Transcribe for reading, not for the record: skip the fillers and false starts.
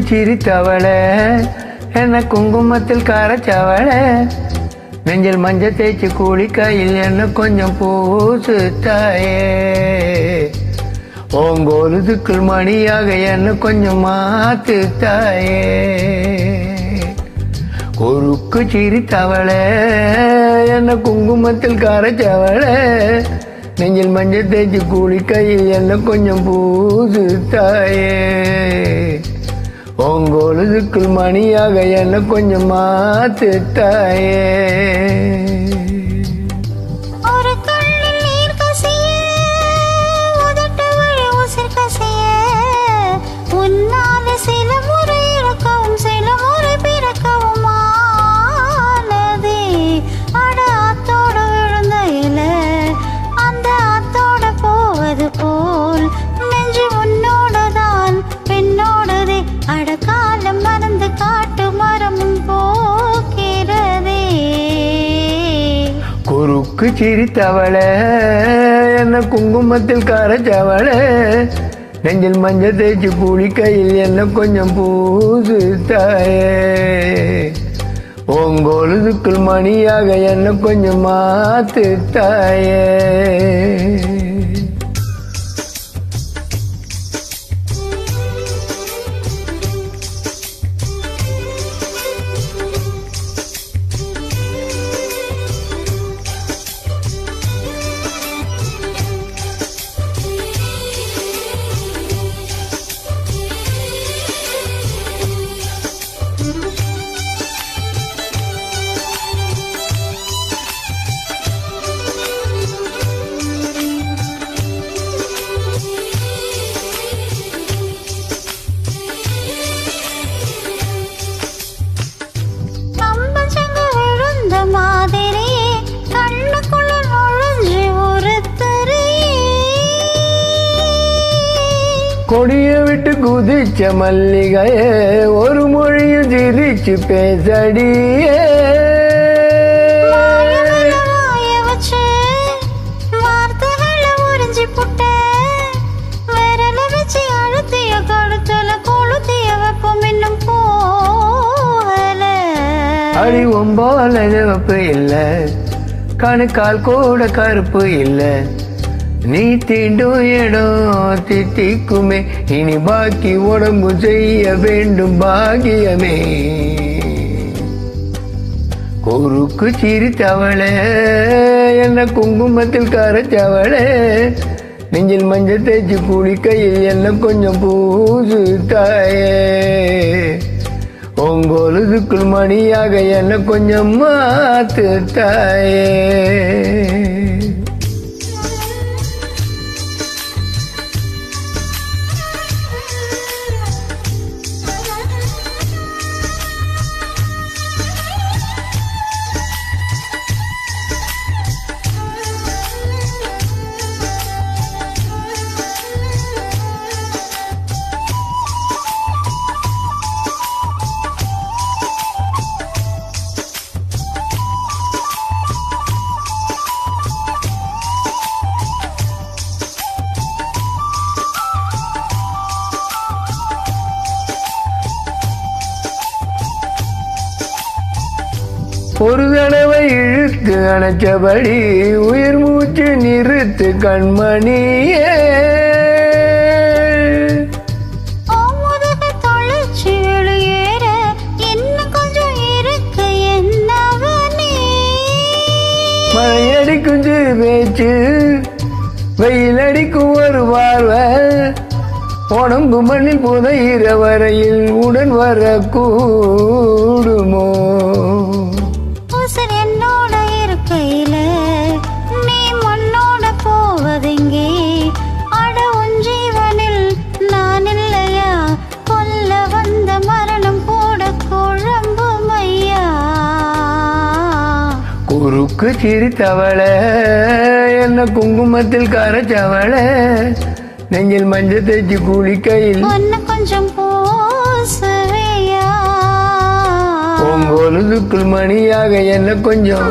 சிரித்தவளே என்ன குங்குமத்தில் கரைச்சவளே நெஞ்சில் மஞ்சள் தேய்ச்சி குளிக்கையில் என்ன கொஞ்சம் பூசு தாயே ஓங்கோலுதுக்குள் மணியாக என்ன கொஞ்சம் மாத்து தாயே குறுக்கு சிரித்தவளே என்ன குங்குமத்தில் கரைச்சவளே நெஞ்சில் மஞ்சள் தேய்ச்சி குளிக்கையில் என்ன கொஞ்சம் பூசு தாயே ஓங்கோலுதுக்குள் மணியாக என்ன கொஞ்சம் மாத்து தாயே குறுக்கு சிரித்தவளே என்ன குங்குமத்தில் கரைச்சவளே நெஞ்சில் மஞ்சள் தேய்ச்சி குளிக்கையில் என்ன கொஞ்சம் பூசு தாயே ஓங்கோலுதுக்குள் மணியாக என்ன கொஞ்சம் மாத்து தாயே கொடிய விட்டு குதிச்ச மல்லிகையே ஒரு மொழியும் சிரிச்சு பேசடியே அடி ஒம்பால சிவப்பு இல்ல கணுக்கால் கூட கருப்பு இல்ல நீ தீண்டும் இடம் தித்திக்குமே இனி பாக்கி உடம்பு செய்ய வேண்டும் பாகியமே குறுக்கு சிரித்தவளே என்ன குங்குமத்தில் கரைச்சவளே நெஞ்சில் மஞ்சள் தேய்ச்சி குளிக்கையில் என்ன கொஞ்சம் பூசு தாயே ஓங்கோலுதுக்குள் மணியாக என்ன கொஞ்சம் மாத்து தாயே ஒரு தடவை இழுத்து அணைச்சபடி உயிர் மூச்சு நிறுத்து கண்மணியே மழையடிக்கும் பேச்சு வெயில் அடிக்கும் ஒரு பார்வை உடம்பு மண்ணில் புதையிற வரையில் உடன் வர கூடுமோ என்னோட இருக்கையில நீ மண்ணோட போவதெங்கே அட உன் ஜீவனில் நான் இல்லையா கொல்ல வந்த மரணம் கூட குழம்பும் ஐயா குறுக்கு சிரித்தவளே என்ன குங்குமத்தில் கரைச்சவளே நெஞ்சில் மஞ்சள் தேய்ச்சி குளிக்கையில் கொஞ்சம் பூசுவையா ஓங்கோலுதுக்குள் மணியாக என்ன கொஞ்சம்